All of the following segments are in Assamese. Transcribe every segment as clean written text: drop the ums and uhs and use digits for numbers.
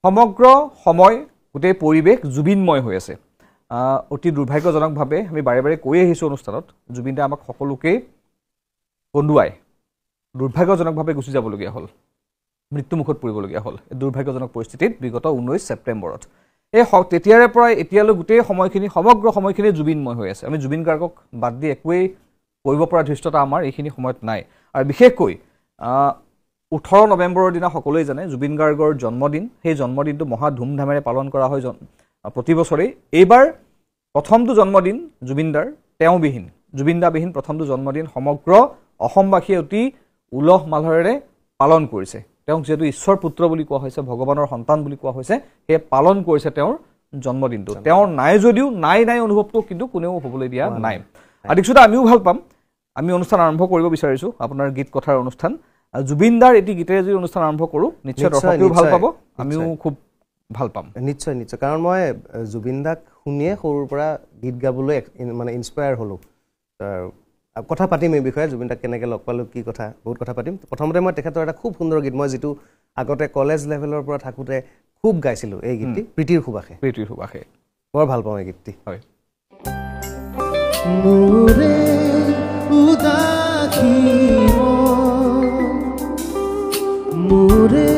সমগ্ৰ সময় গোটেই পৰিৱেশ জুবিনময় হৈ আছে অতি দুৰ্ভাগ্যজনকভাৱে আমি বাৰে বাৰে কৈ আহিছোঁ অনুষ্ঠানত জুবিন দা আমাক সকলোকে কন্দুৱাই দুৰ্ভাগ্যজনকভাৱে গুচি যাবলগীয়া হ'ল মৃত্যুমুখত পৰিবলগীয়া হ'ল এই দুৰ্ভাগ্যজনক পৰিস্থিতিত বিগত 19 ছেপ্টেম্বৰত এই তেতিয়াৰে পৰা এতিয়ালৈ গোটেই সময়খিনি সমগ্ৰ সময়খিনি জুবিনময় হৈ আছে আমি জুবিন গাৰ্গক বাদ দি একোৱেই কৰিব পৰা ধৃষ্টতা আমাৰ এইখিনি সময়ত নাই আৰু বিশেষকৈ 18 নৱেম্বৰৰ দিনা সকলোৱে জানে জুবিন গাৰ্গৰ জন্মদিন সেই জন্মদিনটো মহা ধুমধামেৰে পালন কৰা হয় প্ৰতি বছৰেই এইবাৰ প্ৰথমটো জন্মদিন জুবিনদাৰ জুবিনদাবিহীন প্ৰথমটো জন্মদিন সমগ্ৰ অসমবাসীয়ে অতি উলহ মালহেৰে পালন কৰিছে তেওঁক যেটো ঈশ্বৰ পুত্ৰ বুলি কোৱা হৈছে ভগৱানৰ সন্তান বুলি কোৱা হৈছে হে পালন কৰিছে তেওঁৰ জন্মদিনটো তেওঁৰ নাই যদিও নাই অনুভৱটো কিন্তু কোনেও হ'বলৈ দিয়া নাই আদিকছুটা আমিও ভাল পাম আমি অনুষ্ঠান আৰম্ভ কৰিব বিচাৰিছো আপোনাৰ গীত কথাৰ অনুষ্ঠান জুবিনদাৰ এটি গীতেৰে যদি অনুষ্ঠান আৰম্ভ কৰো নিশ্চয় দৰ্শকেও ভাল পাব আমিও খুব ভাল পাম নিশ্চয় কাৰণ মই জুবিনদাক শুনিয়ে সৰুৰ পৰা গীত গাবলৈ মানে ইনস্পায়াৰ হলো কথা পাতিম এই বিষয়ে জুবিনদাক কেনেকৈ লগ পালো কি কথা বহুত কথা পাতিম প্ৰথমতে মই তেখেতৰ এটা খুব সুন্দৰ গীত মই যেটো আগতে কলেজ লেভেলৰ পৰা থাকোতে খুব গাইছিলো এই গীতটি প্ৰীতিৰ সুবাসে বৰ ভাল পাওঁ এই গীতটি হয় মোৰে উদাসী মোৰে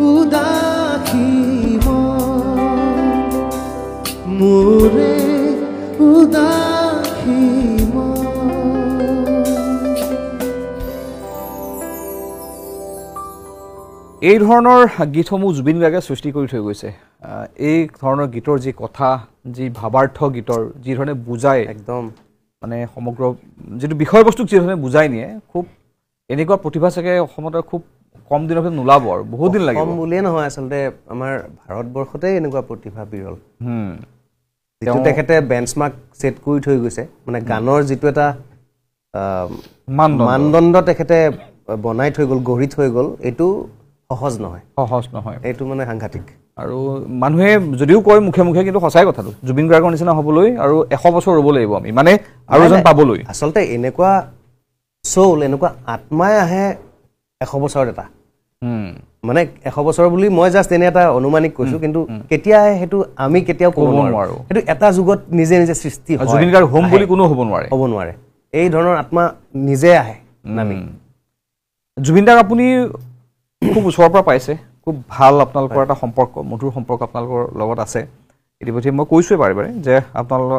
উদাসী মোৰে উদাসী এই ধৰণৰ গীতসমূহ জুবিন গাৰ্গে সৃষ্টি কৰি থৈ গৈছে এই ধৰণৰ গীতৰ যি কথা যি ভাবাৰ্থ গীতৰ যি ধৰণে বুজায় একদম মানে সমগ্ৰ যেটো বিষয়বস্তুক যি ধৰণে বুজাই নিয়ে খুব এনেকুৱা প্ৰতিভা চাগে অসমত খুব কম দিনৰ ভিতৰত নোলাব আৰু বহুত দিন লাগিব কম বুলিয়ে নহয় আচলতে আমাৰ ভাৰতবৰ্ষতে এনেকুৱা প্ৰতিভা বিৰল যেটো তেখেতে বেঞ্চমাৰ্ক সেট কৰি থৈ গৈছে মানে গানৰ যেটো এটা মানদণ্ড তেখেতে বনাই থৈ গল গঢ়ি থৈ গল এটো সহজ নহয় এটো মানে সাংঘাতিক আৰু মানুহে যদিও কয় মুখে মুখে কিন্তু সঁচাই কথাটো জুবিন গাৰ্গৰ নিচিনা হ'বলৈ আৰু 100 বছৰ ৰ'ব লাগিব আমি মানে আৰু এজন পাবলৈ আচলতে এনেকুৱা সোল এনেকুৱা আত্মাই আহে 100 বছৰ এটা মানে 100 বছৰ বুলি মই জাস্ট এনে এটা অনুমানিক কৈছো কিন্তু কেতিয়া হেতু আমি কেতিয়াও ক'ব নোৱাৰো হেতু এটা যুগত নিজে সৃষ্টি হয় জুবিন গাৰ্গ হোম বুলি কোনো হ'ব নোৱাৰে এই ধৰণৰ আত্মা নিজে আহে নামি জুবিন দাক আপুনি খুব ওচৰৰ পৰা পাইছে খুব ভাল আপোনালোকৰ এটা সম্পৰ্ক মধুৰ সম্পৰ্ক আপোনালোকৰ লগত আছে ইতিমধ্যে মই কৈছোৱে বাৰে যে আপোনালোকৰ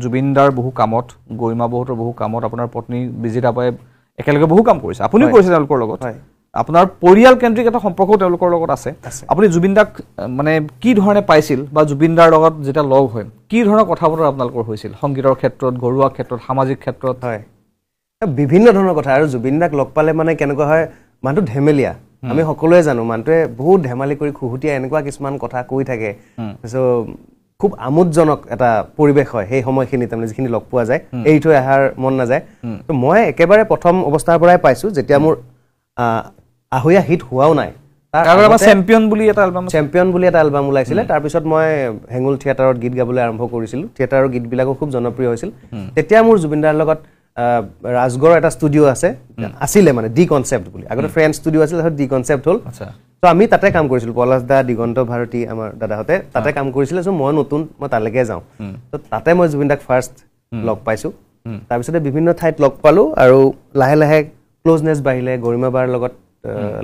জুবিন দাৰ বহু কামত গৰিমা বহুতৰ বহু কামত আপোনাৰ পত্নী বিজিতা বাই একেলগে বহু কাম কৰিছে আপুনিও কৰিছে তেওঁলোকৰ লগত আপোনাৰ পৰিয়াল কেন্দ্ৰিক এটা সম্পৰ্ক তেওঁলোকৰ লগত আছে আপুনি জুবিন দাক মানে কি ধৰণে পাইছিল বা জুবিন দাৰ লগত যেটা লগ হয় কি ধৰণৰ কথা বতৰা আপোনালোকৰ হৈছিল সংগীতৰ ক্ষেত্ৰত ঘৰুৱা ক্ষেত্ৰত সামাজিক ক্ষেত্ৰত হয় বিভিন্ন ধৰণৰ কথা আৰু জুবিন দাক লগ পালে মানে কেনেকুৱা হয় মানুহ ধেমেলিয়া আমি সকলোৱে জানো মানুহে বহুত ধেমালি কৰি খুহুটিয়া এনেকুৱা কিছুমান কথা কৈ থাকে সো খুব আমোদজনক এটা পৰিবেশ হয় সেই সময়খিনি তাৰমানে যিখিনি লগ পোৱা যায় এই থৈ আহাৰ মন নাযায় তো মই একেবাৰে প্ৰথম অৱস্থাৰ পৰাই পাইছো যেতিয়া মোৰ আহৈয়া হিট হোৱাও নাই তাৰ আগতে চেম্পিয়ন বুলি এটা এলবাম ওলাইছিলে তাৰ পিছত মই হেঙুল থিয়েটাৰত গীত গাবলৈ আৰম্ভ কৰিছিলো থিয়েটাৰৰ গীতবিলাকো খুব জনপ্ৰিয় হৈছিল তেতিয়া মোৰ জুবিনদাৰ লগত ৰাজগড় এটা ষ্টুডিও আছিল মানে ডি কনসেপ্ট বুলি আগতে ফ্ৰেন্ড ষ্টুডিও আছিল ডি কনসেপ্ট হল তো আমি তাতে কাম কৰিছিল পলাশ দা দিগন্ত ভাৰতী আমাৰ দাদাহতে তাতে কাম কৰিছিল সো মই নতুন মই তালৈকে যাওঁ তো তাতে মই জুবিনদাক ফাৰ্স্ট লগ পাইছো তাৰ পিছতে বিভিন্ন ঠাইত লগ পালো আৰু লাহে লাহে ক্লোজনেস বাঢ়িলে গৰিমাবাৰ লগত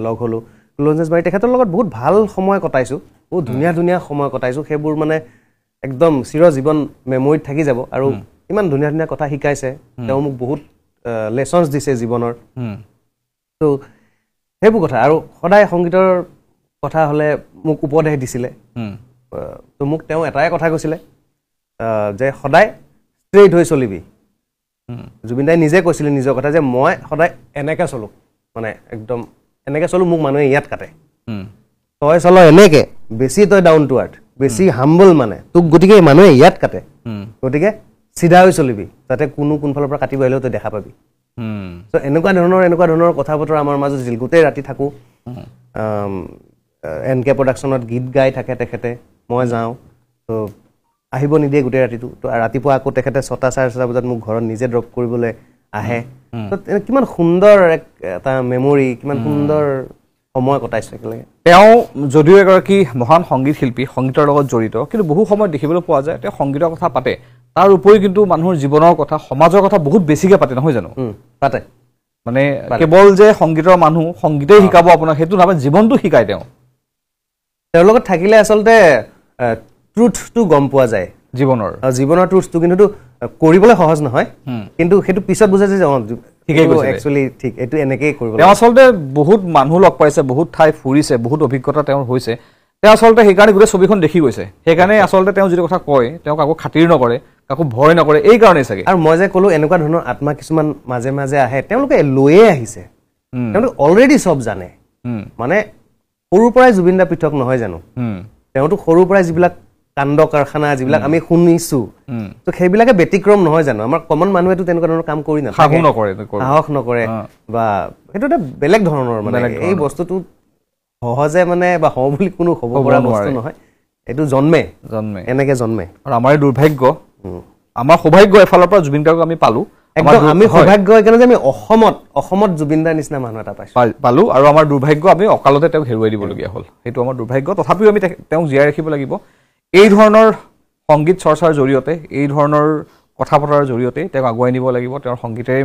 লগ হলো ক্লোজনেস বাঢ়ি তেখেতৰ লগত বহুত ভাল সময় কটাইছো বহুত ধুনীয়া সময় কটাইছো সেইবোৰ মানে একদম চিৰ জীৱন মেমৰিত থাকি যাব আৰু ইমান ধুনীয়া কথা শিকাইছে তেওঁ মোক বহুত লেসনস দিছে জীৱনৰ তো হেবু কথা আৰু সদায় সংগীতৰ কথা হলে মোক উপদেশ দিছিলে তো মোক তেওঁ এটাই কথা কৈছিলে যে সদায় ষ্ট্ৰেইট হৈ চলিবি জুবিন দাই নিজে কৈছিলে নিজৰ কথা যে মই সদায় এনেকা চলো মানে একদম এনেকা চলো মোক মানুহে ইয়াত কাটে তই চল এনেকে বেছি তই ডাউন টু আৰ্থ বেছি হাম্বল মানে তোক গতিকে মানুহে ইয়াত কাটে গতিকে সিধা হৈ চলিবি যাতে কোনো কোনফালৰ পৰা কাটিব আহিলেও তই দেখা পাবি সো এনেকুৱা ধৰণৰ কথা বতৰা আমাৰ মাজত আছিল গোটেই ৰাতি থাকো এনকে প্ৰডাকশ্যনত গীত গাই থাকে তেখেতে মই যাওঁ তো আহিব নিদিয়ে গোটেই ৰাতিটো তো ৰাতিপুৱা আকৌ তেখেতে 6টা 6:30 বজাত মোক ঘৰত নিজে ড্ৰপ কৰিবলৈ আহে তো কিমান সুন্দৰ এটা মেমৰি কিমান সুন্দৰ সময় কটাইছোঁ একেলগে তেওঁ যদিও এগৰাকী মহান সংগীত শিল্পী সংগীতৰ লগত জড়িত কিন্তু বহু সময়ত দেখিবলৈ পোৱা যায় তেওঁ সংগীতৰ কথা পাতে তাৰ উপৰি কিন্তু মানুহৰ জীৱনৰ কথা সমাজৰ কথা বহুত বেছিকৈ পাতে নহয় জানো পাতে মানে কেৱল যে সংগীতৰ মানুহ সংগীতেই শিকাব আপোনাক সেইটো নহয় জীৱনটো শিকায় তেওঁৰ লগত থাকিলে আচলতে ট্ৰুথটো গম পোৱা যায় জীৱনৰ ট্ৰুথটো কিন্তু কৰিবলৈ সহজ নহয় কিন্তু সেইটো পিছত বুজা যায় একচুৱেলি ঠিক এইটো এনেকেই কৰিব তেওঁ আচলতে বহুত মানুহ লগ পাইছে বহুত ঠাই ফুৰিছে বহুত অভিজ্ঞতা তেওঁৰ হৈছে তেওঁ আচলতে সেইকাৰণে গোটেই ছবিখন দেখি গৈছে সেইকাৰণে আচলতে তেওঁ যিটো কথা কয় তেওঁ কাকো খাতিৰ নকৰে কাকো ভয় নকৰে এই কাৰণেই চাগে আৰু মই যে ক'লো এনেকুৱা ধৰণৰ আত্মা কিছুমান মাজে মাজে আহে তেওঁলোকে লৈয়ে আহিছে তেওঁলোকে অলৰেডি চব জানে মানে সৰুৰ পৰাই জুবিন দা পৃথক নহয় জানো তেওঁতো সৰুৰ পৰাই যিবিলাক কাণ্ড কাৰখানা যিবিলাক আমি শুনিছো তো সেইবিলাকে ব্যতিক্ৰম নহয় জানো আমাৰ কমন মানুহেতো তেনেকুৱা ধৰণৰ কাম কৰি নাথাকে সাহস নকৰে বা সেইটো এটা বেলেগ ধৰণৰ মানে এই বস্তুটো সহজে মানে বা হওঁ বুলি কোনো হ'ব পৰা বস্তু নহয় এইটো জন্মে এনেকে জন্মে আৰু আমাৰ দুৰ্ভাগ্য আমাৰ সৌভাগ্য এফালৰ পৰা জুবিন গাৰ্গক আমি পালো একদম আমি সৌভাগ্য একেনে যে আমি অসমত জুবিন দাৰ নিচিনা মানুহ এটা পালো আৰু আমাৰ দুৰ্ভাগ্য আমি অকালতে তেওঁক হেৰুৱাই দিবলগীয়া হ'ল সেইটো আমাৰ দুৰ্ভাগ্য তথাপিও আমি তেওঁক জীয়াই ৰাখিব লাগিব এই ধৰণৰ সংগীত চৰ্চাৰ জৰিয়তে এই ধৰণৰ কথা পতাৰ জৰিয়তে তেওঁক আগুৱাই নিব লাগিব তেওঁৰ সংগীতেৰে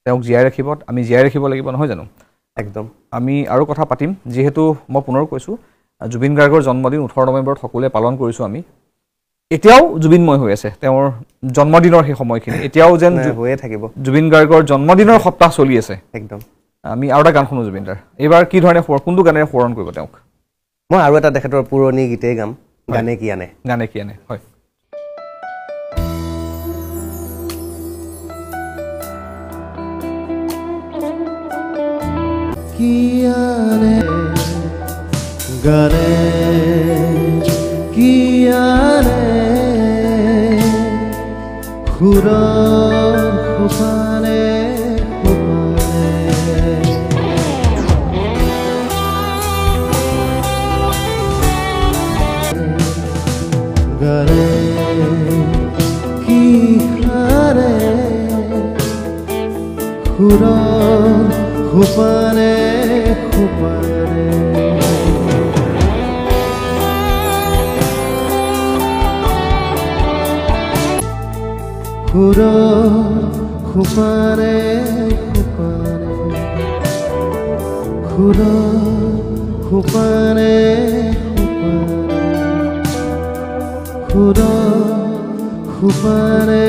তেওঁক জীয়াই ৰাখিব আমি জীয়াই ৰাখিব লাগিব নহয় জানো একদম আমি আৰু কথা পাতিম যিহেতু মই পুনৰ কৈছোঁ জুবিন গাৰ্গৰ জন্মদিন 18 নৱেম্বৰত সকলোৱে পালন কৰিছোঁ আমি এতিয়াও জুবিনময় হৈ আছে তেওঁৰ জন্মদিনৰ সেই সময়খিনি এতিয়াও যেন হৈয়ে থাকিব জুবিন গাৰ্গৰ জন্মদিনৰ সপ্তাহ চলি আছে একদম আমি আৰু এটা গান শুনো জুবিন দাৰ এইবাৰ কি ধৰণে কোনটো গানেৰে সোঁৱৰণ কৰিব তেওঁক মই আৰু এটা তেখেতৰ পুৰণি গীতেই গাম গানে কি আনে হয় কি আনে গানে কি আনে খুৰা খুপানে গানে কি খানে খুৰা খুপানে খুপানে খুৰা খুপানে খুপানে খুৰা খুপানে খুৰা খুপানে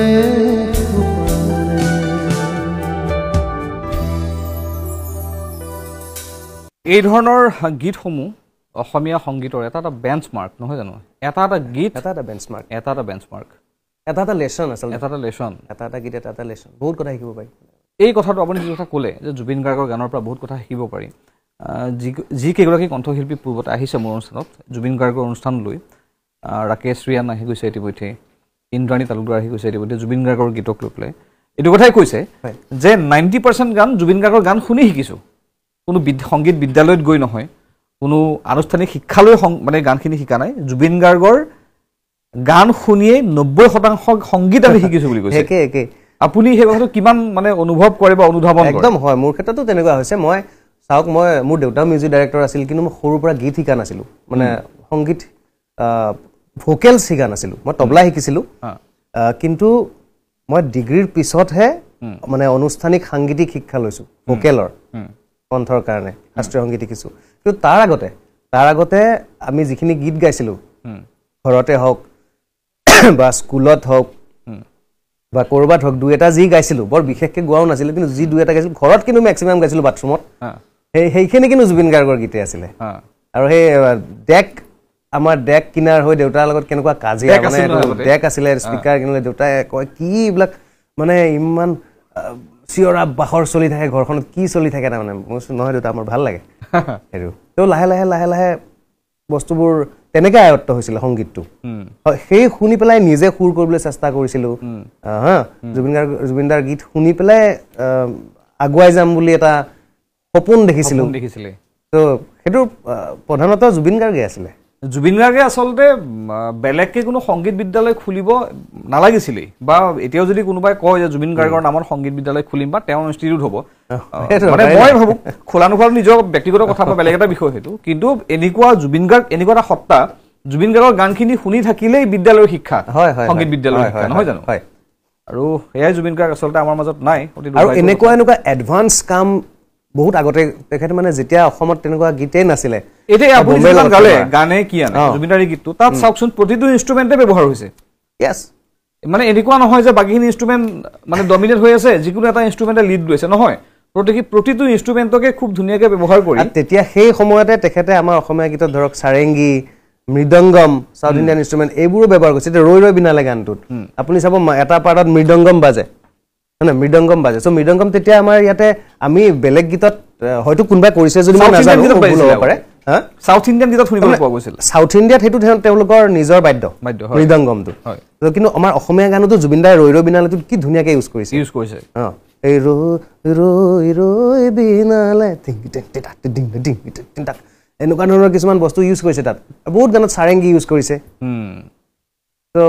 এই ধৰণৰ গীতসমূহ অসমীয়া সংগীতৰ এটা বেঞ্চমাৰ্ক নহয় জানো এটা গীত এটা বেঞ্চমাৰ্ক এটা লেছন আচলতে এটা গীত এটা লেছন বহুত কথা শিকিব পাৰি এই কথাটো আপুনি যি কথা ক'লে যে জুবিন গাৰ্গৰ গানৰ পৰা বহুত কথা শিকিব পাৰি যি কেইগৰাকী কণ্ঠশিল্পী পূৰ্বতে আহিছে মোৰ অনুষ্ঠানত জুবিন গাৰ্গৰ অনুষ্ঠানলৈ ৰাকেশ ৰিয়ান আহি গৈছে ইতিমধ্যে ইন্দ্ৰাণী তালুকদাৰ আহি গৈছে ইতিমধ্যে জুবিন গাৰ্গৰ গীতক লৈ পেলাই এইটো কথাই কৈছে যে 90% গান জুবিন গাৰ্গৰ গান শুনি শিকিছোঁ কোনো সংগীত বিদ্যালয়ত গৈ নহয় কোনো আনুষ্ঠানিক শিক্ষালৈ মানে গানখিনি শিকা নাই জুবিন গাৰ্গৰ গান শুনিয়ে 90% সংগীত আমি শিকিছোঁ বুলি কৈছে একে আপুনি সেই কথাটো কিমান মানে অনুভৱ কৰে বা অনুধাৱন কৰে একদম হয় মোৰ ক্ষেত্ৰতো তেনেকুৱা হৈছে মই চাওক মোৰ দেউতা মিউজিক ডাইৰেক্টৰ আছিল কিন্তু মই সৰুৰ পৰা গীত শিকা নাছিলোঁ মানে সংগীত ভোকেলছ শিকা নাছিলোঁ মই তবলা শিকিছিলোঁ কিন্তু মই ডিগ্ৰীৰ পিছতহে মানে আনুষ্ঠানিক সাংগীতিক শিক্ষা লৈছোঁ ভোকেলৰ কণ্ঠৰ কাৰণে শাস্ত্ৰীয় সংগীত শিকিছোঁ কিন্তু তাৰ আগতে আমি যিখিনি গীত গাইছিলোঁ ঘৰতে হওক বা স্কুলত হওক বা ক'ৰবাত হওক দুই এটা যি গাইছিলোঁ বৰ বিশেষকৈ গোৱাও নাছিলোঁ কিন্তু যি দুই এটা গাইছিলোঁ ঘৰত কিন্তু মেক্সিমাম গাইছিলোঁ বাথৰুমত সেইখিনি কিন্তু জুবিন গাৰ্গৰ গীতে আছিলে আৰু সেই আমাৰ ডেক কিনাৰ হৈ দেউতাৰ লগত কেনেকুৱা কাজিয়া মানে ডেক আছিলে স্পীকাৰ কিনিলে দেউতাই কয় কি এইবিলাক মানে ইমান চিঞৰা বাখৰ চলি থাকে ঘৰখনত কি চলি থাকে তাৰমানে মই নহয় দেউতা মোৰ ভাল লাগে সেইটো তো লাহে লাহে বস্তুবোৰ তেনেকৈ আয়ত্ত হৈছিলে সংগীতটো সেই শুনি পেলাই নিজে সুৰ কৰিবলৈ চেষ্টা কৰিছিলোঁ জুবিন দাৰ গীত শুনি পেলাই আগুৱাই যাম বুলি এটা সপোন দেখিছিলোঁ তো সেইটো প্ৰধানতঃ জুবিন গাৰ্গে আছিলে জুবিন গাৰ্গে আচলতে বেলেগকে কোনো সংগীত বিদ্যালয় খুলিব নালাগিছিলেই বা এতিয়াও যদি কোনোবাই কয় যে জুবিন গাৰ্গৰ নামত সংগীত বিদ্যালয় খুলিম বা তেওঁৰ ইনষ্টিটিউট হ'ব মানে মই ভাবোঁ খোলা নোখোলা নিজৰ ব্যক্তিগত কথা বা বেলেগ এটা বিষয় সেইটো কিন্তু এনেকুৱা জুবিন গাৰ্গ এনেকুৱা এটা সত্তা জুবিন গাৰ্গৰ গানখিনি শুনি থাকিলেই বিদ্যালয়ৰ শিক্ষা সংগীত বিদ্যালয়ৰ শিক্ষা নহয় জানো আৰু এয়াই জুবিন গাৰ্গ আচলতে আমাৰ মাজত নাই আৰু এনেকুৱা এডভান্স কাম বহুত আগতে তেখেতে মানে যেতিয়া অসমত তেনেকুৱা গীতেই নাছিলে এতিয়া আপুনি যিমান গালে গানে কি আনে জুবিনদাৰী গীতটো তাত চাওকচোন প্ৰতিটো ইনষ্ট্ৰুমেণ্টে ব্যৱহাৰ হৈছে য়েছ মানে এনেকুৱা নহয় যে বাকীখিনি ইনষ্ট্ৰুমেণ্ট মানে ডমিনেট হৈ আছে যিকোনো এটা ইনষ্ট্ৰুমেণ্টে লিড লৈছে নহয় প্ৰতিটো ইনষ্ট্ৰুমেণ্টকে খুব ধুনীয়াকৈ ব্যৱহাৰ কৰি তেতিয়া সেই সময়তে তেখেতে আমাৰ অসমীয়া গীতত ধৰক Sarangi mridangam south Indian instrument এইবোৰো ব্যৱহাৰ কৰিছে এতিয়া ৰৈ ৰৈ বিনালে গানটোত আপুনি চাব এটা পাৰ্টত মৃদংগম বাজে না মৃদংগম বাজে সো মৃদংগম তেতিয়া আমাৰ ইয়াতে আমি বেলেগ গীতত হয়তো কোনোবাই কৰিছে যদি মই নাজানো ভুল হ'ব পাৰে সাউথ ইণ্ডিয়ান গীতত শুনিবলৈ পোৱা গৈছিল সাউথ ইণ্ডিয়াত সেইটো তেওঁলোকৰ নিজৰ বাদ্য মৃদংগমটো কিন্তু আমাৰ অসমীয়া গানতো জুবিন দাই ৰৈ ৰৈ বিনালেটো কি ধুনীয়াকৈ ইউজ কৰিছে এই ৰৈ ৰৈ বিনালে এনেকুৱা ধৰণৰ কিছুমান বস্তু ইউজ কৰিছে তাত বহুত গানত সাৰেংগী ইউজ কৰিছে তো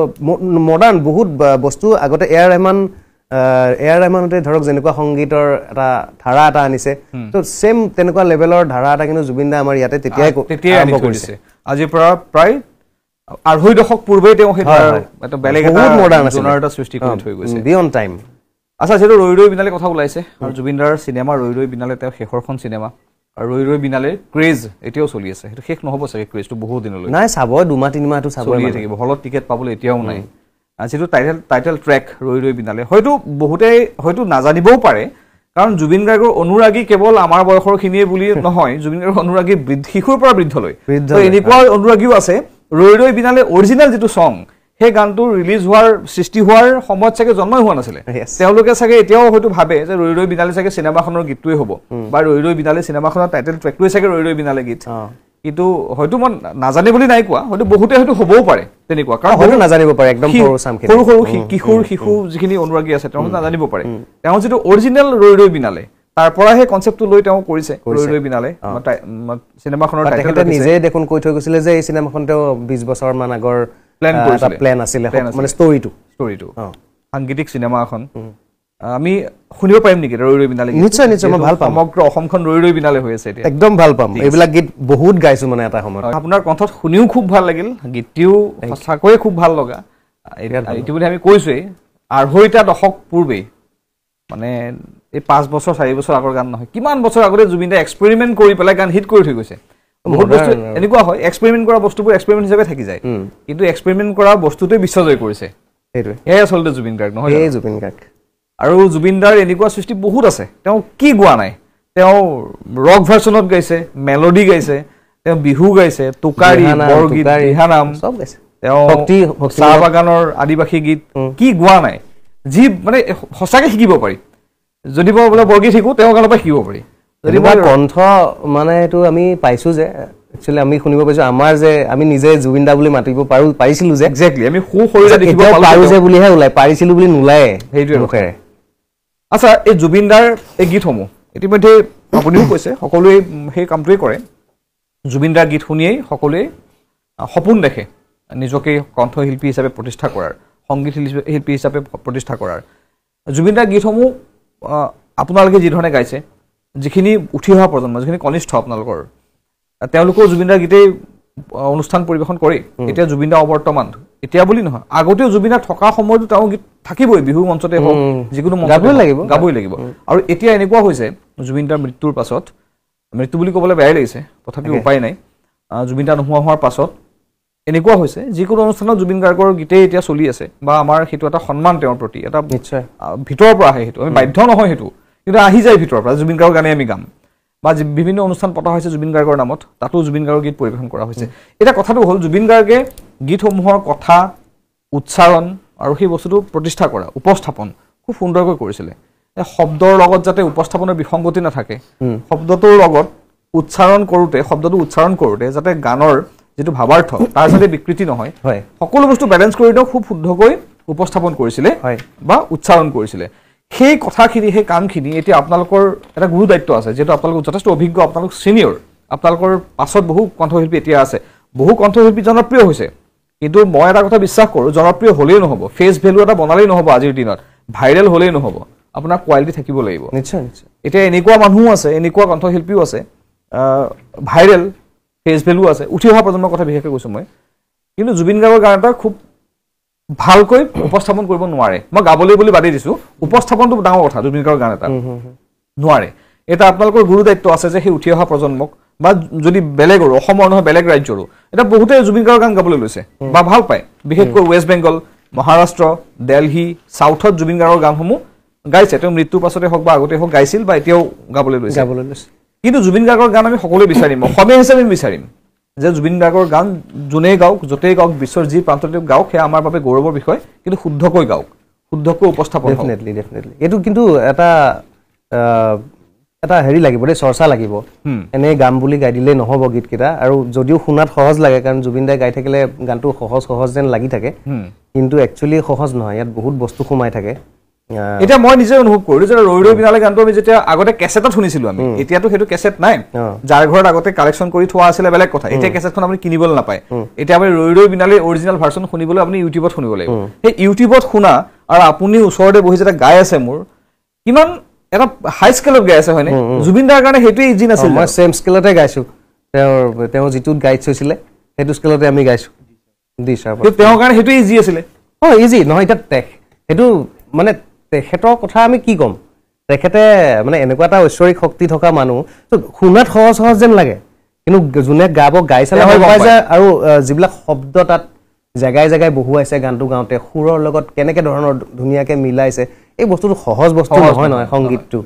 মডাৰ্ণ বহুত বস্তু আগতে এ আৰ ৰহমানতে ধৰক যেনেকুৱা সংগীতৰ এটা ধাৰা এটা আনিছে তো সেম তেনেকুৱা লেভেলৰ ধাৰা এটা কিন্তু জুবিন দা আমাৰ ইয়াতে তেতিয়াই আৰম্ভ কৰিছে আজিৰ পৰা প্ৰায় 2.5 দশক পূৰ্বেই তেওঁ এটা বেলেগ এটা মডাৰ্ণ এটা সৃষ্টি কৰি থৈ গৈছে বিয়ণ্ড টাইম আচ্ছা যেটো ৰৈ ৰৈ বিনালে কথা ওলাইছে আৰু জুবিন দাৰ চিনেমা ৰৈ ৰৈ বিনালে তেওঁ শেষৰখন চিনেমা আৰু ৰৈ ৰৈ বিনালে ক্ৰেজ এতিয়াও চলি আছে সেইটো শেষ নহ'ব চাগে ক্ৰেজটো বহুত দিনলৈ নাই চাব 2 মাহ 3 মাহটো চাব থাকিব হলত টিকেট পাবলৈ এতিয়াও নাই যেটো টাইটেল ট্ৰেক ৰৈ ৰৈ বিনালে হয়তো বহুতে হয়তো নাজানিবও পাৰে কাৰণ জুবিন গাৰ্গৰ অনুৰাগী কেৱল আমাৰ বয়সৰ খিনিয়ে বুলি নহয় জুবিন গাৰ্গৰ অনুৰাগী শিশুৰ পৰা বৃদ্ধলৈ তো এনেকুৱা অনুৰাগীও আছে ৰৈ ৰৈ বিনালে অৰিজিনেল যেটো সং সেই গানটো ৰিলিজ হোৱাৰ সৃষ্টি হোৱাৰ সময়ত চাগে জন্মই হোৱা নাছিলে তেওঁলোকে চাগে এতিয়াও হয়তো ভাবে যে ৰৈ ৰৈ বিনালে চাগে চিনেমাখনৰ গীতটোৱে হ'ব বা ৰৈ ৰৈ বিনালে চিনেমাখনৰ টাইটেল ট্ৰেকটোৱে চাগে ৰৈ ৰৈ বিনালে গীত কিন্তু হয়তো মই নাজানে বুলি নাই কোৱা হয়তো বহুতে হয়তো হ'বও পাৰে তেনেকুৱা কাৰণ হয়তো নাজানিব পাৰে একদম সৰু শিশু যিখিনি অনুৰাগী আছে তেওঁ নাজানিব পাৰে তেওঁ যেটো অৰিজিনেল ৰৈ ৰৈ বিনালে তাৰ পৰাহে কনসেপ্টটো লৈ তেওঁ কৰিছে ৰৈ ৰৈ বিনালে চিনেমাখনৰ টাইটেলটো নিজে দেখোন কৈ থৈ গৈছিলে যে এই চিনেমাখন তেওঁ 20 বছৰ মান আগৰ প্ল্যান আছিল মানে ষ্টৰীটো সাংগীতিক চিনেমা এখন আমি শুনিব পাৰিম নেকি ৰৈ ৰৈ বিনালে নিশ্চয় মই ভাল পাম সমগ্ৰ অসমখন ৰৈ ৰৈ বিনালে হৈ আছে এতিয়া একদম ভাল পাম এইবিলাক গীত বহুত গাইছো মানে এটা সময়ত আপোনাৰ কণ্ঠত শুনিও খুব ভাল লাগিল গীতটিও সঁচাকৈ খুব ভাল লগা ইতিমধ্যে আমি কৈছোৱেই 2.5 দশক পূৰ্বে মানে এই 5 বছৰ 4 বছৰ আগৰ গান নহয় কিমান বছৰ আগতে জুবিন দা এক্সপেৰিমেন্ট কৰি পেলাই গান হিট কৰি থৈ গৈছে বহুত বস্তু এনেকুৱা হয় এক্সপেৰিমেন্ট কৰা বস্তুবোৰ এক্সপেৰিমেন্ট হিচাপে থাকি যায় কিন্তু এক্সপেৰিমেন্ট কৰা বস্তুটোৱে বিশ্বজয় কৰিছে সেইটোৱে এই আচলতে জুবিন গাৰ্গ নহয় এই জুবিন গাৰ্গ আৰু জুবিন দাৰ এনেকুৱা সৃষ্টি বহুত আছে তেওঁ কি গোৱা নাই তেওঁ ৰক ভাৰ্চনত গাইছে মেলোডি গাইছে তেওঁ বিহু গাইছে টুকাৰী বৰগীত দিহানাম সব গাইছে তেওঁ চাহ বাগানৰ আদিবাসী গীত কি গোৱা নাই যি মানে সঁচাকৈ শিকিব পাৰি যদি মই বোলে বৰগীত শিকো তেওঁ গানৰ পৰা শিকিব পাৰি যদি মই কণ্ঠ মানে এইটো আমি পাইছো যে একচুয়ালি আমি শুনিব পাইছো আমাৰ যে আমি নিজে জুবিন দা বুলি মাতিব পাৰিছিলো যে এক্স্যাক্টলি আমি শৰীৰে দেখিব পাৰো যে বুলিহে ওলাই পাৰিছিলো বুলি নোলায় সেইটোৱে মুখেৰে আচ্ছা এই জুবিন দাৰ এই গীতসমূহ ইতিমধ্যে আপুনিও কৈছে সকলোৱে সেই কামটোৱে কৰে জুবিন দাৰ গীত শুনিয়েই সকলোৱে সপোন দেখে নিজকে কণ্ঠশিল্পী হিচাপে প্ৰতিষ্ঠা কৰাৰ সংগীত শিল্পী হিচাপে প্ৰতিষ্ঠা কৰাৰ জুবিন দাৰ গীতসমূহ আপোনালোকে যি ধৰণে গাইছে যিখিনি উঠি অহা প্ৰজন্ম যিখিনি কনিষ্ঠ আপোনালোকৰ তেওঁলোকেও জুবিন দাৰ গীতেই অনুষ্ঠান পৰিবেশন কৰে এতিয়া জুবিন দা অবৰ্তমান এতিয়া বুলি নহয় আগতেও জুবিন দা থকা সময়তো তেওঁ গীত থাকিবই বিহু মঞ্চতে হওক যিকোনো মঞ্চতে গাবই লাগিব আৰু এতিয়া এনেকুৱা হৈছে জুবিন দাৰ মৃত্যুৰ পাছত মৃত্যু বুলি ক'বলৈ বেয়াই লাগিছে তথাপিও উপায় নাই জুবিন দা নোহোৱা হোৱাৰ পাছত এনেকুৱা হৈছে যিকোনো অনুষ্ঠানত জুবিন গাৰ্গৰ গীতেই এতিয়া চলি আছে বা আমাৰ সেইটো এটা সন্মান তেওঁৰ প্ৰতি এটা নিশ্চয় ভিতৰৰ পৰা আহে সেইটো আমি বাধ্য নহয় সেইটো কিন্তু আহি যায় ভিতৰৰ পৰা জুবিন গাৰ্গৰ গানে আমি গাম বা বিভিন্ন অনুষ্ঠান পতা হৈছে জুবিন গাৰ্গৰ নামত তাতো জুবিন গাৰ্গৰ গীত পৰিবেশন কৰা হৈছে এটা কথাটো হ'ল জুবিন গাৰ্গে গীতসমূহৰ কথা উচ্চাৰণ আৰু সেই বস্তুটো প্ৰতিষ্ঠা কৰা উপস্থাপন খুব সুন্দৰকৈ কৰিছিলে শব্দৰ লগত যাতে উপস্থাপনৰ বিসংগতি নাথাকে শব্দটোৰ লগত শব্দটো উচ্চাৰণ কৰোঁতে যাতে গানৰ যেটো ভাবাৰ্থ তাৰ যাতে বিকৃতি নহয় সকলো বস্তু ব্যালেন্স কৰি তেওঁ খুব শুদ্ধকৈ উপস্থাপন কৰিছিলে বা উচ্চাৰণ কৰিছিলে সেই কথাখিনি সেই কামখিনি এতিয়া আপোনালোকৰ এটা গুৰু দায়িত্ব আছে যেটো আপোনালোক যথেষ্ট অভিজ্ঞ আপোনালোক সিনিয়ৰ আপোনালোকৰ পাছত বহু কণ্ঠশিল্পী এতিয়া আছে বহু কণ্ঠশিল্পী জনপ্ৰিয় হৈছে কিন্তু মই এটা কথা বিশ্বাস কৰোঁ জনপ্ৰিয় হ'লেই নহ'ব ফেচ ভেলু এটা বনালেই নহ'ব আজিৰ দিনত ভাইৰেল হ'লেই নহ'ব আপোনাৰ কোৱালিটি থাকিব লাগিব নিশ্চয় নিশ্চয় এতিয়া এনেকুৱা মানুহো আছে এনেকুৱা কণ্ঠশিল্পীও আছে ভাইৰেল ফেচ ভেলু আছে উঠি অহা প্ৰজন্মৰ কথা বিশেষকৈ কৈছোঁ মই কিন্তু জুবিন গাৰ্গৰ গান এটা খুব ভালকৈ উপস্থাপন কৰিব নোৱাৰে মই গাবলৈ বুলি বাদেই দিছোঁ উপস্থাপনটো ডাঙৰ কথা জুবিন গাৰ্গৰ গান এটা নোৱাৰে এটা আপোনালোকৰ গুৰু দায়িত্ব আছে যে সেই উঠি অহা প্ৰজন্মক বা যদি বেলেগৰো অসমৰ নহয় বেলেগ ৰাজ্যৰো এটা বহুতে জুবিন গাৰ্গৰ গান গাবলৈ লৈছে বা ভাল পায় বিশেষকৈ ৱেষ্ট বেংগল মহাৰাষ্ট্ৰ দিল্লী সাউথত জুবিন গাৰ্গৰ গানসমূহ গাইছে তেওঁ মৃত্যুৰ পাছতে হওক বা আগতে হওক গাইছিল বা এতিয়াও গাবলৈ লৈছে কিন্তু জুবিন গাৰ্গৰ গান আমি সকলোৱে বিচাৰিম অসমীয়া হিচাপে বিচাৰিম যে জুবিন গাৰ্গৰ গান যোনেই গাওক য'তেই গাওক বিশ্বৰ যি প্ৰান্ততে গাওক সেয়া আমাৰ বাবে গৌৰৱৰ বিষয় কিন্তু শুদ্ধকৈ গাওক শুদ্ধকৈ উপস্থাপন ডেফিনেটলি এইটো কিন্তু এটা এটা হেৰি লাগিব দেই চৰ্চা লাগিব এনেই গাম বুলি গাই দিলেই নহ'ব গীতকেইটা আৰু যদিও শুনাত সহজ লাগে কাৰণ জুবিন দাই গাই থাকিলে গানটো সহজ যেন লাগি থাকে কিন্তু একচুৱেলি সহজ নহয় ইয়াত বহুত বস্তু সোমাই থাকে এতিয়া মই নিজে অনুভৱ কৰোঁ যে ৰৈ ৰৈ বিনালে গানটো আমি যেতিয়া আগতে কেছেটত শুনিছিলোঁ আমি এতিয়াতো সেইটো কেছেট নাই যাৰ ঘৰত আগতে কালেকশ্যন কৰি থোৱা আছিলে বেলেগ কথা এতিয়া কেছেটখন আপুনি কিনিবলৈ নাপায় এতিয়া আপুনি ৰৈ ৰৈ বিনালে অৰিজিনেল ভাৰ্চন শুনিবলৈ আপুনি ইউটিউবত শুনিব লাগিব সেই ইউটিউবত শুনা আৰু আপুনি ওচৰতে বহি যেতিয়া গাই আছে মোৰ কিমান এটা হাই স্কেলত গাই আছে হয়নে জুবিন দাৰ কাৰণে সেইটোৱে ইজি নাছিল মই চেম স্কেলতে গাইছোঁ তেওঁ যিটোত গাইড হৈছিলে সেইটো স্কেলতে আমি গাইছোঁ তেওঁৰ কাৰণে সেইটোৱে ইজি আছিলে ইজি নহয় এতিয়া সেইটো মানে তেখেতৰ কথা আমি কি ক'ম তেখেতে মানে এনেকুৱা এটা ঐশ্বৰিক শক্তি থকা মানুহ শুনাত সহজ যেন লাগে কিন্তু যোনে গাব গাই চালে গম পাই যায় আৰু যিবিলাক শব্দ তাত জেগাই জেগাই বহুৱাইছে গানটো গাওঁতে সুৰৰ লগত কেনেকৈ ধৰণৰ ধুনীয়াকৈ মিলাইছে এই বস্তুটো সহজ বস্তু নহয় সংগীতটো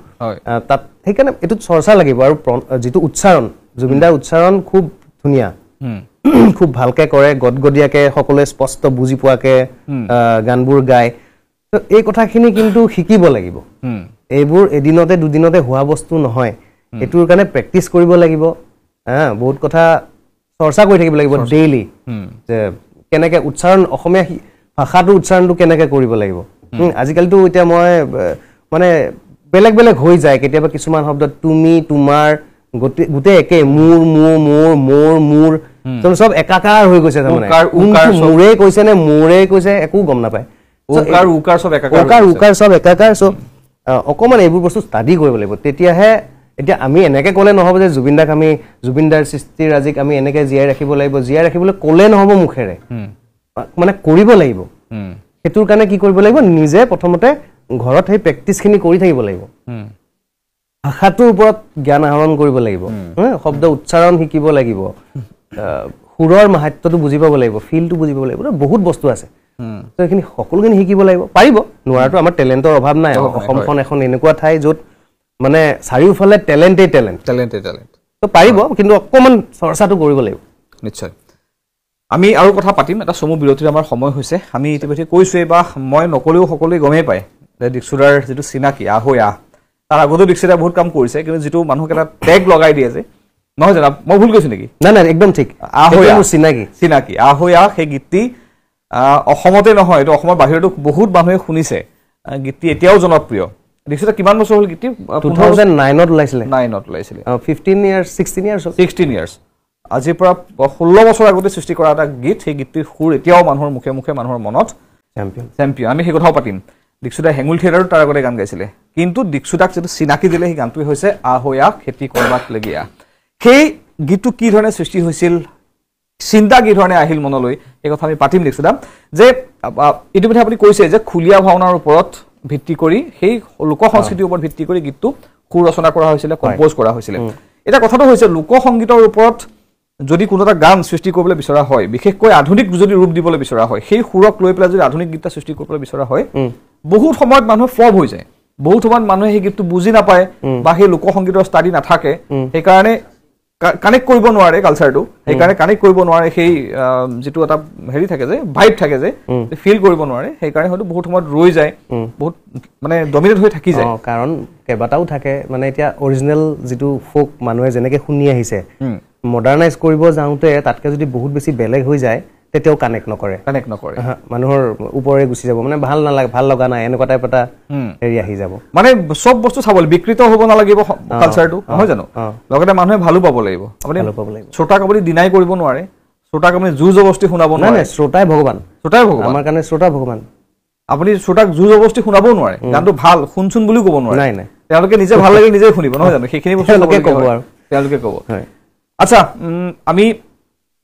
তাত সেইকাৰণে এইটোত চৰ্চা লাগিব আৰু যিটো উচ্চাৰণ জুবিনদাৰ উচ্চাৰণ খুব ধুনীয়া খুব ভালকৈ কৰে গদগদীয়াকৈ সকলোৱে স্পষ্ট বুজি পোৱাকৈ গানবোৰ গায় এই কথাখিনি কিন্তু শিকিব লাগিব এইবোৰ এদিনতে দুদিনতে হোৱা বস্তু নহয় এইটোৰ কাৰণে প্ৰেক্টিচ কৰিব লাগিব বহুত কথা চৰ্চা কৰি থাকিব লাগিব ডেইলি যে কেনেকৈ উচ্চাৰণ অসমীয়া ভাষাটো উচ্চাৰণটো কেনেকৈ কৰিব লাগিব আজিকালিতো এতিয়া মই মানে বেলেগ বেলেগ হৈ যায় কেতিয়াবা কিছুমান শব্দত তুমি তোমাৰ গোটেই একে মোৰ মোৰ চব একাকাৰ হৈ গৈছে তাৰমানে মোৰে কৈছে নে মোৰে কৈছে একো গম নাপায় উকাৰ চব একাকাৰ চব অকণমান এইবোৰ বস্তু ষ্টাডি কৰিব লাগিব তেতিয়াহে এতিয়া আমি এনেকৈ ক'লে নহ'ব যে জুবিনদাৰ সৃষ্টিৰাজিক আমি এনেকৈ জীয়াই ৰাখিব লাগিব জীয়াই ৰাখিবলৈ ক'লে নহ'ব মুখেৰে মানে কৰিব লাগিব সেইটোৰ কাৰণে কি কৰিব লাগিব নিজে প্ৰথমতে ঘৰত সেই প্ৰেক্টিচখিনি কৰি থাকিব লাগিব ভাষাটোৰ ওপৰত জ্ঞান আহৰণ কৰিব লাগিব শব্দ উচ্চাৰণ শিকিব লাগিব সুৰৰ মাহাত্যটো বুজি পাব লাগিব ফিলটো বুজিব লাগিব বহুত বস্তু আছে এইখিনি সকলোখিনি শিকিব লাগিব পাৰিব নোৱাৰাটো আমাৰ টেলেণ্টৰ অভাৱ নাই অসমখন এখন এনেকুৱা ঠাই য'ত মানে চাৰিওফালে টেলেণ্টেই টেলেণ্ট তো পাৰিব কিন্তু অকণমান চৰ্চাটো কৰিব লাগিব নিশ্চয় আমি আৰু কথা পাতিম এটা চমু বিৰতিৰ আমাৰ সময় হৈছে আমি ইতিমধ্যে কৈছোঁৱেই বা মই নকলেও সকলোৱে গমেই পায় যে দীক্ষিতাৰ যিটো চিনাকি আহৈ আহ তাৰ আগতেও দীক্ষিতাই বহুত কাম কৰিছে কিন্তু যিটো মানুহক এটা টেগ লগাই দিয়ে যে নহয় জানো মই ভুল কৈছোঁ নেকি নাই একদম ঠিক আহৈ মোৰ চিনাকি আহৈ আহ সেই গীতটি অসমতে নহয় এইটো অসমৰ বাহিৰতো বহুত মানুহে শুনিছে গীতটি এতিয়াও জনপ্ৰিয় দীক্ষিতা কিমান বছৰ হ'ল গীতটি 2009ত ওলাইছিলে 16 ইয়াৰ্ছ আজিৰ পৰা 16 বছৰ আগতে সৃষ্টি কৰা এটা গীত সেই গীতটিৰ সুৰ এতিয়াও মানুহৰ মুখে মুখে মানুহৰ মনত চেম্পিয়ন আমি সেই কথাও পাতিম দীক্ষিতাই হেঙুল থিয়েটাৰত তাৰ আগতে গান গাইছিলে কিন্তু দীক্ষিতাক যিটো চিনাকি দিলে সেই গানটোৱে হৈছে আহৈ আহ খেতি কৰবাত লগীয়া সেই গীতটো কি ধৰণে সৃষ্টি হৈছিল চিন্তা কি ধৰণে আহিল মনলৈ এই কথা আমি পাতিম দীক্ষিতা যে ইতিমধ্যে আপুনি কৈছে যে খুলীয়া ভাওনাৰ ওপৰত ভিত্তি কৰি সেই লোক সংস্কৃতিৰ ওপৰত ভিত্তি কৰি গীতটো সুৰ ৰচনা কৰা হৈছিলে কম্প'জ কৰা হৈছিলে এটা কথাটো হৈছে লোক সংগীতৰ ওপৰত যদি কোনো এটা গান সৃষ্টি কৰিবলৈ বিচৰা হয় বিশেষকৈ আধুনিক যদি ৰূপ দিবলৈ বিচৰা হয় সেই সুৰক লৈ পেলাই যদি আধুনিক গীত সৃষ্টি কৰিবলৈ বিচৰা হয় বহুত সময়ত মানুহ ফ্লপ হৈ যায় বহুত সময়ত মানুহে সেই গীতটো বুজি নাপায় বা সেই লোক সংগীতৰ ষ্টাডি নাথাকে সেইকাৰণে কানেক্ট কৰিব নোৱাৰে কালচাৰটো সেইকাৰণে কানেক্ট কৰিব নোৱাৰে সেই যিটো এটা হেৰি থাকে যে ভাইব থাকে যে ফিল কৰিব নোৱাৰে সেইকাৰণে হয়তো বহুত সময়ত ৰৈ যায় বহুত মানে ডমিনেট হৈ থাকি যায় কাৰণ কেইবাটাও থাকে মানে এতিয়া অৰিজিনেল যিটো ফোক মানুহে যেনেকৈ শুনি আহিছে মডাৰ্ণাইজ কৰিব যাওঁতে তাতকৈ যদি বহুত বেছি বেলেগ হৈ যায় তেতিয়াও কানেক্ট নকৰে মানুহৰ ওপৰে গুচি যাব মানে ভাল নালাগে ভাল লগা নাই এনেকুৱা টাইপ এটা হেৰি আহি যাব মানে চব বস্তু চাব বিকৃত হ'ব নালাগিব কালচাৰটো নহয় জানো লগতে মানুহে ভালো পাব লাগিব আপুনি শ্ৰোতাক আপুনি ডিনাই কৰিব নোৱাৰে শ্ৰোতাক আপুনি জোৰ জবৰদস্তি শুনাব নাই নোৱাৰে নাই শ্ৰোতাই ভগৱান শ্ৰোতাই ভগৱান আমাৰ কাৰণে শ্ৰোতা ভগৱান আপুনি শ্ৰোতাক জোৰ জবৰদস্তি শুনাবও নোৱাৰে গানটো ভাল শুনচোন বুলিও ক'ব নোৱাৰে নাই নাই তেওঁলোকে নিজে ভাল লাগিলে নিজে শুনিব নহয় জানো সেইখিনি বস্তু তেওঁলোকে ক'ব আৰু তেওঁলোকে ক'ব হয় আচ্ছা আমি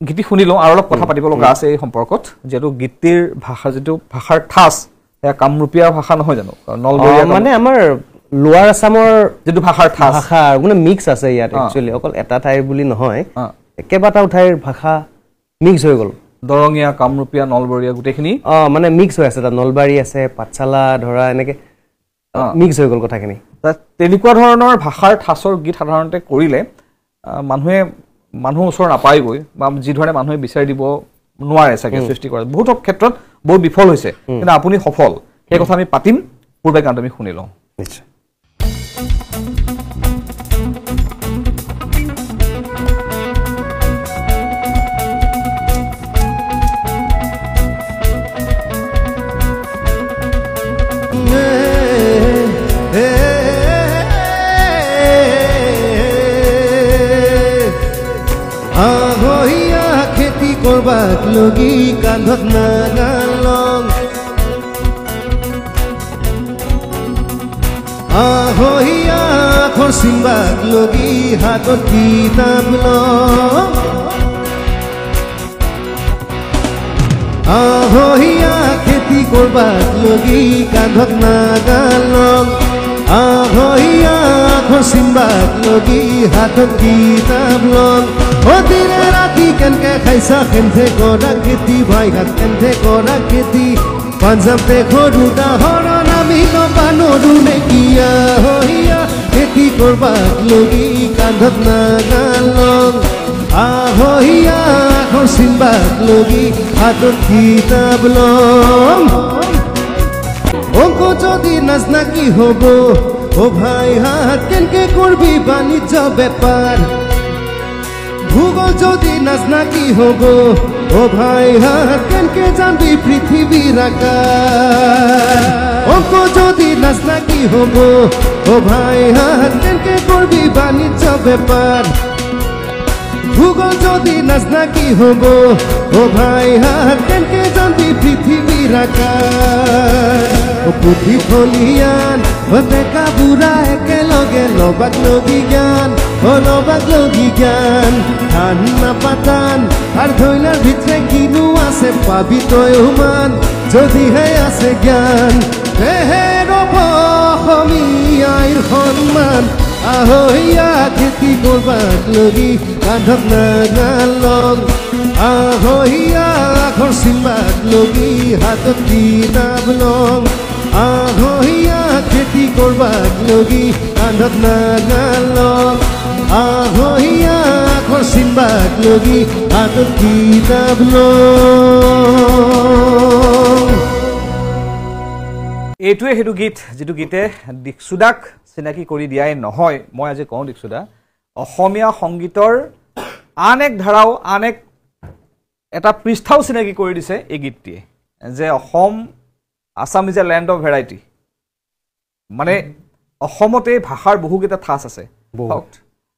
গীতি শুনি লওঁ আৰু অলপ কথা পাতিব লগা আছে এই সম্পৰ্কত যিহেতু গীতিৰ ভাষা যিটো ভাষাৰ ঠাচ সেয়া কামৰূপীয়া ভাষা নহয় জানো নলবৰীয়া মানে আমাৰ লোৱাৰ আছামৰ যিটো ভাষাৰ ঠাচ ভাষা মানে মিক্স আছে ইয়াত একচুৱেলি অকল এটা ঠাইৰ বুলি নহয় কেইবাটাও ঠাইৰ ভাষা মিক্স হৈ গ'ল দৰঙীয়া কামৰূপীয়া নলবৰীয়া গোটেইখিনি মানে মিক্স হৈ আছে তাত নলবাৰী আছে পাঠশালা ধৰা এনেকে মিক্স হৈ গ'ল কথাখিনি তেনেকুৱা ধৰণৰ ভাষাৰ ঠাচৰ গীত সাধাৰণতে কৰিলে মানুহ ওচৰ নাপায়গৈ বা যি ধৰণে মানুহে বিচাৰি দিব নোৱাৰে চাগে সৃষ্টি কৰা বহুত ক্ষেত্ৰত বহুত বিফল হৈছে কিন্তু আপুনি সফল সেই কথা আমি পাতিম পূৰ্বে গানটো আমি শুনি লওঁ নিশ্চয় কৰবাক লগি কান্ধত নাগালং আহইয়া খৰচিনবাক লগি হাতত কিতাপ লং আহইয়া খেতি কৰবাক লগি কান্ধত নাগালং আহইয়া খৰচিনবাক লগি হাতত কিতাপ লং দিনে ৰাতি কেনকে খাইছা কেনথে কৰা খেতি ভাইঘাট কেনথে কৰা খেতি পাঞ্জাবতে সৰু দাহৰণ আমি নবা নৰো নেকিয়া হইয়া খেতি কৰবাক লগি কান্ধত নাগালং আহইয়া খৰচিনবাক লগি হাতত কিতাপ লং অংক যদি নাজনা কি হব ও ভাই হাত কেনকে করবি বাণিজ্য বেপার ভূগোল যদি নাজনা কি হব ও ভাই হাত কেনকে জানবি পৃথিবীর আকার অঙ্ক যদি নাজনা কি হব ও ভাই হাত কেনকে করবি বাণিজ্য বেপার ভূগোল যদি নাজনা কি হব ও ভাই হাত কেনকে জানবি পৃথিবীর আকার পুথি ফলিয়ান ও ডেকা বুঢ়া একেলগে লবাক লগি জ্ঞান ও লবাক লগি জ্ঞান ধান নাপাতান আর ধৈলার ভিতরে কিনু আছে পাবি তই মান যদিহে আছে জ্ঞান হে রব অসমীয়াৰ সন্মান আহইয়া খেতি কৰবাক লগি কান্ধত নাগালং আহইয়া খৰচিনবাক লগি হাতত কিতাপ লং আহইয়া খেতি কৰবাক লগি কান্ধত নাগালং আহইয়া খৰচিনবাক লগি হাতত কিতাপ লং এইটোৱে সেইটো গীত যিটো গীতে দীক্ষুদাক চিনাকি কৰি দিয়াই নহয় মই আজি কওঁ দীক্ষুদা অসমীয়া সংগীতৰ আন এক ধাৰাও আন এক এটা পৃষ্ঠাও চিনাকি কৰি দিছে এই গীতটিয়ে যে Assam Assam is a land of variety মানে অসমতে ভাষাৰ বহুকেইটা ঠাচ আছে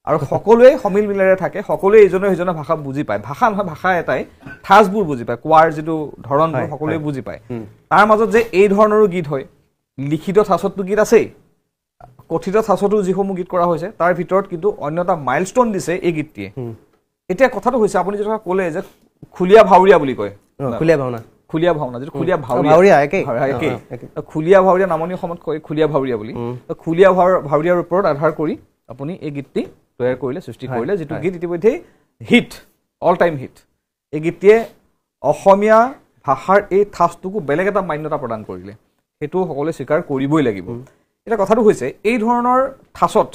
আৰু সকলোৱে সমিল মিলেৰে থাকে সকলোৱে ইজনে সিজনৰ ভাষা বুজি পায় ভাষা নহয় ভাষা এটাই ঠাচবোৰ বুজি পায় কোৱাৰ যিটো ধৰণবোৰ সকলোৱে বুজি পায় তাৰ মাজত যে এই ধৰণৰো গীত হয় লিখিত ঠাচতটো গীত আছেই কথিত ঠাচতো যিসমূহ গীত কৰা হৈছে তাৰ ভিতৰত কিন্তু অন্য এটা মাইলষ্টন দিছে এই গীতটিয়ে এতিয়া কথাটো হৈছে আপুনি যেটা ক'লে যে খুলিয়া ভাউৰীয়া বুলি কয় খুলিয়া ভাওনা যিটো খুলিয়া ভাউৰীয়া একেই খুলিয়া ভাউৰীয়া নামনি অসমত কয় খুলিয়া ভাউৰীয়া বুলি খুলিয়া ভাউৰীয়াৰ ওপৰত আধাৰ কৰি আপুনি এই গীতটি তৈয়াৰ কৰিলে সৃষ্টি কৰিলে যিটো গীত ইতিমধ্যে হিট অল টাইম হিট এই গীতটিয়ে অসমীয়া ভাষাৰ এই ঠাচটোকো বেলেগ এটা মান্যতা প্ৰদান কৰিলে সেইটো সকলোৱে স্বীকাৰ কৰিবই লাগিব এটা কথাটো হৈছে এই ধৰণৰ ঠাচত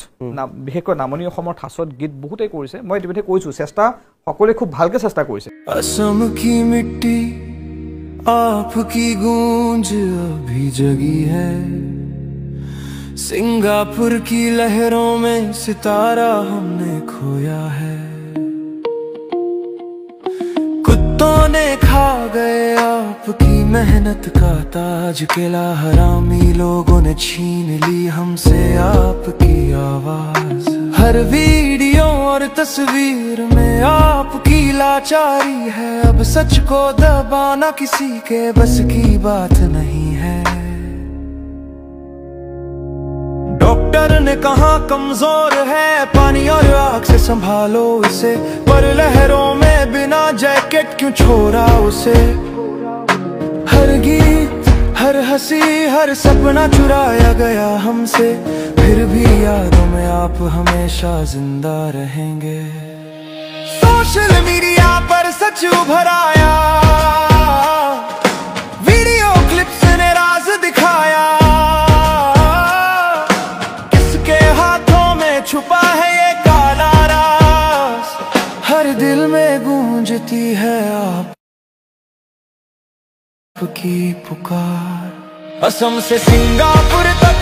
বিশেষকৈ নামনি অসমৰ ঠাচত গীত বহুতেই কৰিছে মই ইতিমধ্যে কৈছো চেষ্টা সকলোৱে খুব ভালকে চেষ্টা কৰিছে असम की मिट्टी आपकी गूंज अभी जगी है सिंगापुर की लहरों में सितारा हमने खोया है कुत्तों ने खा गए आपकी मेहनत का ताज किला हरामी लोगों ने छीन ली हमसे आपकी आवाज हर वीडियो और तस्वीर में आपकी लाचारी है। अब सच को दबाना किसी के बस की बात नहीं है। डॉक्टर ने कहा कमजोर है, पानी और आग से संभालो इसे, पर लहरों में बिना जैकेट क्यों छोड़ा उसे। हर गीत, हर हंसी, हर सपना चुराया गया हमसे, फिर भी यादों में आप हमेशा जिंदा रहेंगे। सोशल मीडिया पर सच उभर आया, वीडियो क्लिप्स ने राज दिखाया, किसके हाथों में छुपा है ये काला राज। हर दिल में गूंजती है आपकी पुकार। असम से सिंगापुर तक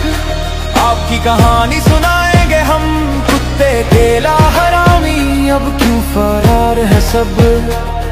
आपकी कहानी सुनाएंगे हम। कुत्ते केला हरामी अब क्यों फरार है सब।